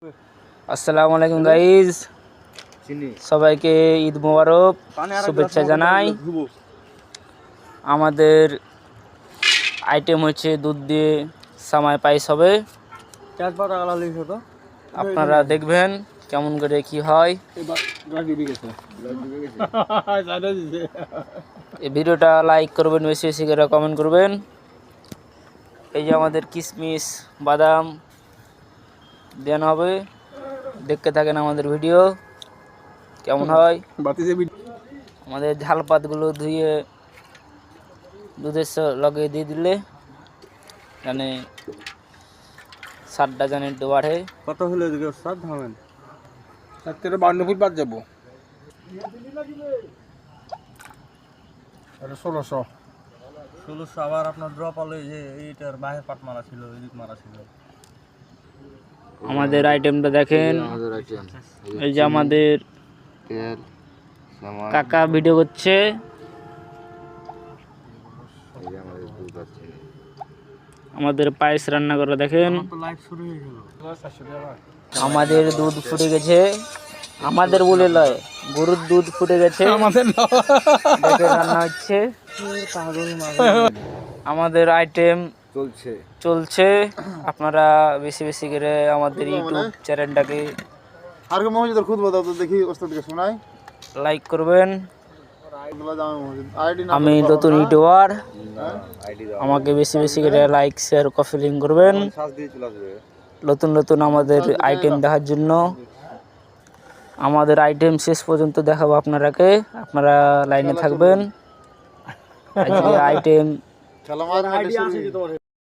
আসসালামু আলাইকুম গাইজ, সবাইকে ঈদ মোবারক শুভেচ্ছা জানাই। আমাদের আইটেম হচ্ছে দুধ দিয়ে সামাই পায়েস হবে। আপনারা দেখবেন কেমন করে কি হয়। এই ভিডিওটা লাইক করবেন, বেশি বেশি করে কমেন্ট করবেন। এই যে আমাদের কিশমিশ বাদাম দেন হবে, দেখতে থাকেন আমাদের ভিডিও কেমন হয়। আমাদের ঝাল পাতগুলো ধুয়ে দুধের লগে দিয়ে দিলে মানে স্বাদটা জানে একটু বাড়ে। কত হলে স্বাদ ধামেন 52 ফুট বাদ যাবো 1600 আবার আপনার ড্রপ হলে যে এইটার বাহির পাট মারা ছিল, এদিক মারা ছিল। আমাদের আইটেমটা দেখেন, এই যে আমাদের কাকা ভিডিও করছে। আমাদের পায়েস রান্না করে দেখেন। আমাদের দুধ ফুটে গেছে, আমাদের বলে লয়, গরুর দুধ ফুটে গেছে, দেখে রান্না হচ্ছে। আমাদের আইটেম চলছে। আপনারা বেশি বেশি করে আমাদের ইউটিউব চ্যানেলটাকে লাইক করবেন। আমি নতুন ইউটিউবার, আমাকে বেশি বেশি করে লাইক শেয়ার কপি লিঙ্ক করবেন নতুন নতুন আমাদের আইটেম দেখার জন্য। আমাদের আইটেম শেষ পর্যন্ত দেখাবো আপনারাকে, আপনারা লাইনে থাকবেন। আজকে আইটেম